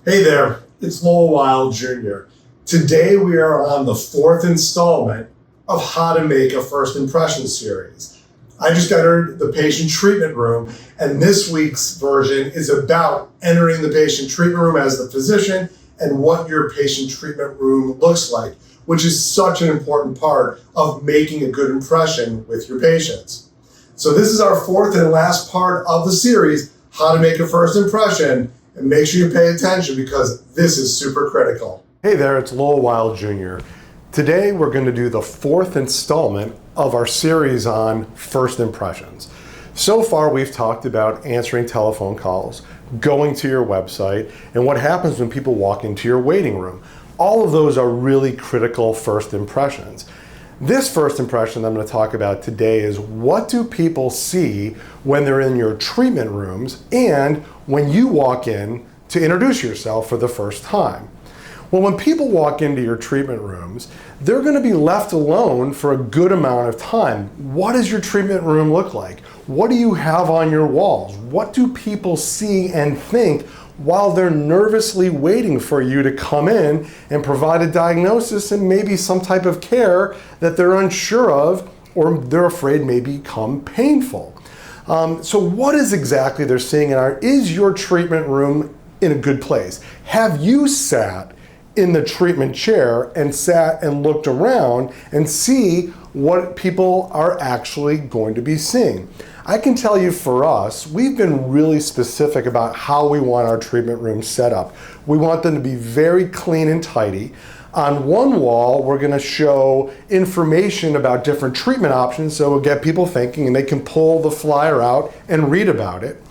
Hey there, it's Lowell Wild Jr. Today we are on the 4th installment of How to Make a First Impression series. I just entered the patient treatment room, and this week's version is about entering the patient treatment room as the physician and what your patient treatment room looks like, which is such an important part of making a good impression with your patients. So this is our 4th and last part of the series, How to Make a First Impression. And make sure you pay attention because this is super critical. Hey there, it's Lowell Wild Jr. Today we're going to do the 4th installment of our series on first impressions. So far we've talked about answering telephone calls, going to your website, and what happens when people walk into your waiting room. All of those are really critical first impressions. This first impression that I'm going to talk about today is what do people see when they're in your treatment rooms and when you walk in to introduce yourself for the first time. Well, when people walk into your treatment rooms, they're going to be left alone for a good amount of time. What does your treatment room look like? What do you have on your walls? What do people see and think while they're nervously waiting for you to come in and provide a diagnosis and maybe some type of care that they're unsure of or they're afraid may become painful? So what is exactly they're seeing is your treatment room in a good place? Have you sat in the treatment chair and sat and looked around and see what people are actually going to be seeing? I can tell you for us, we've been really specific about how we want our treatment rooms set up. We want them to be very clean and tidy. On one wall, we're going to show information about different treatment options, so we'll get people thinking and they can pull the flyer out and read about it.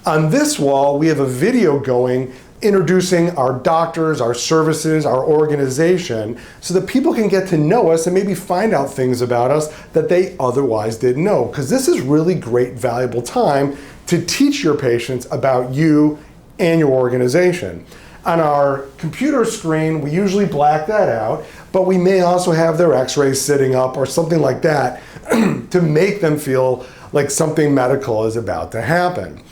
On this wall, we have a video going introducing our doctors, our services, our organization, so that people can get to know us and maybe find out things about us that they otherwise didn't know. Because this is really great, valuable time to teach your patients about you and your organization. On our computer screen, we usually black that out, but we may also have their x-rays sitting up or something like that to make them feel like something medical is about to happen.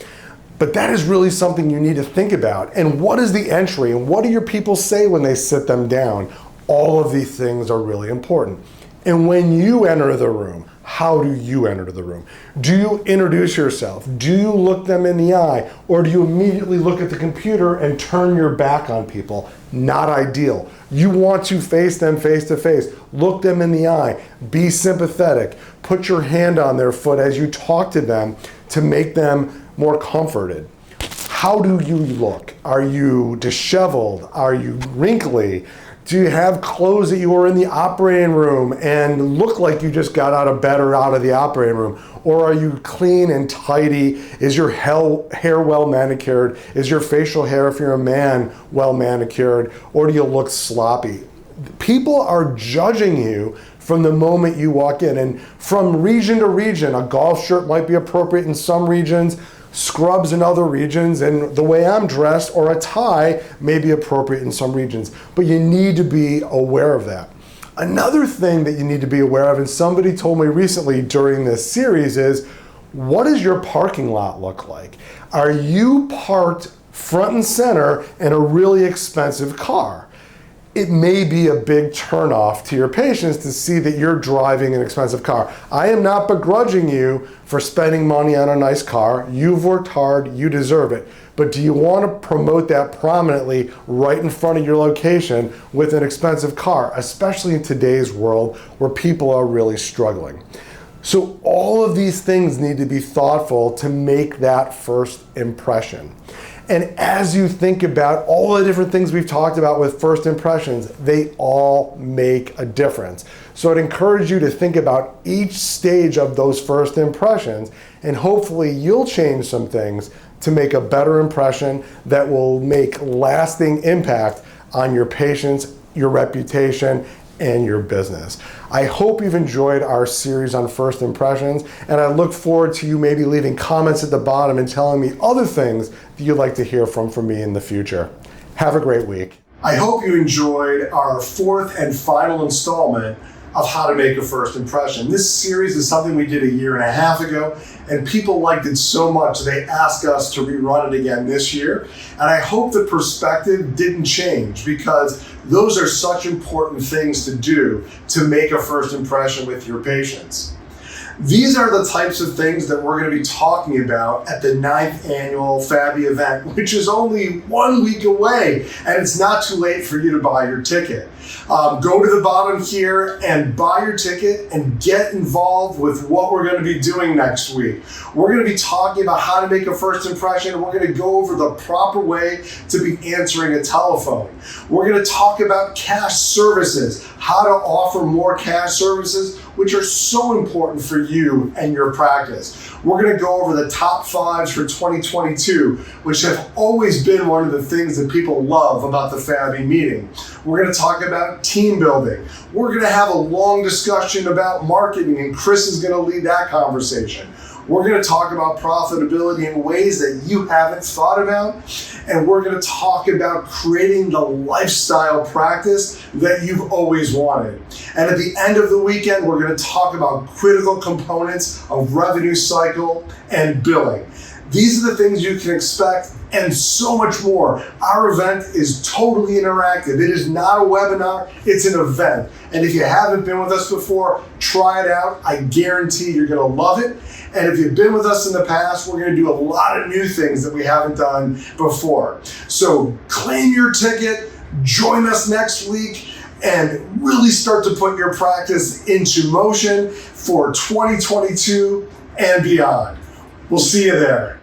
But that is really something you need to think about. And what is the entry? And what do your people say when they sit them down? All of these things are really important. And when you enter the room, how do you enter the room? Do you introduce yourself? Do you look them in the eye? Or do you immediately look at the computer and turn your back on people? Not ideal. You want to face them face to face. Look them in the eye. Be sympathetic. Put your hand on their foot as you talk to them to make them more comforted. How do you look? Are you disheveled? Are you wrinkly? Do you have clothes that you were in the operating room and look like you just got out of bed or out of the operating room? Or are you clean and tidy? Is your hair well manicured? Is your facial hair, if you're a man, well manicured? Or do you look sloppy? People are judging you from the moment you walk in. And from region to region, a golf shirt might be appropriate in some regions, scrubs in other regions, and the way I'm dressed or a tie may be appropriate in some regions. But you need to be aware of that. Another thing that you need to be aware of, and somebody told me recently during this series, is what does your parking lot look like? Are you parked front and center in a really expensive car? It may be a big turnoff to your patients to see that you're driving an expensive car. I am not begrudging you for spending money on a nice car. You've worked hard, you deserve it. But do you want to promote that prominently right in front of your location with an expensive car, especially in today's world where people are really struggling? So all of these things need to be thoughtful to make that first impression. And as you think about all the different things we've talked about with first impressions, they all make a difference. So I'd encourage you to think about each stage of those first impressions, and hopefully you'll change some things to make a better impression that will make lasting impact on your patients, your reputation, and your business. I hope you've enjoyed our series on first impressions, and I look forward to you maybe leaving comments at the bottom and telling me other things that you'd like to hear from me in the future. Have a great week. I hope you enjoyed our 4th and final installment of How to Make a First Impression. This series is something we did a year and a half ago, and people liked it so much they asked us to rerun it again this year. And I hope the perspective didn't change, because those are such important things to do to make a first impression with your patients. These are the types of things that we're going to be talking about at the 9th annual FABI event, which is only 1 week away, and it's not too late for you to buy your ticket. Go to the bottom here and buy your ticket and get involved with what we're going to be doing next week. We're going to be talking about how to make a first impression. We're going to go over the proper way to be answering a telephone. We're going to talk about cash services, how to offer more cash services, which are so important for you and your practice. We're going to go over the top 5s for 2022, which have always been one of the things that people love about the FABI meeting. We're going to talk about team building. We're going to have a long discussion about marketing, and Chris is going to lead that conversation. We're going to talk about profitability in ways that you haven't thought about, and we're going to talk about creating the lifestyle practice that you've always wanted. And at the end of the weekend, we're going to talk about critical components of revenue cycle and billing. These are the things you can expect, and so much more. Our event is totally interactive. It is not a webinar, it's an event. And if you haven't been with us before, try it out. I guarantee you're going to love it. And if you've been with us in the past, we're going to do a lot of new things that we haven't done before. So claim your ticket, join us next week, and really start to put your practice into motion for 2022 and beyond. We'll see you there.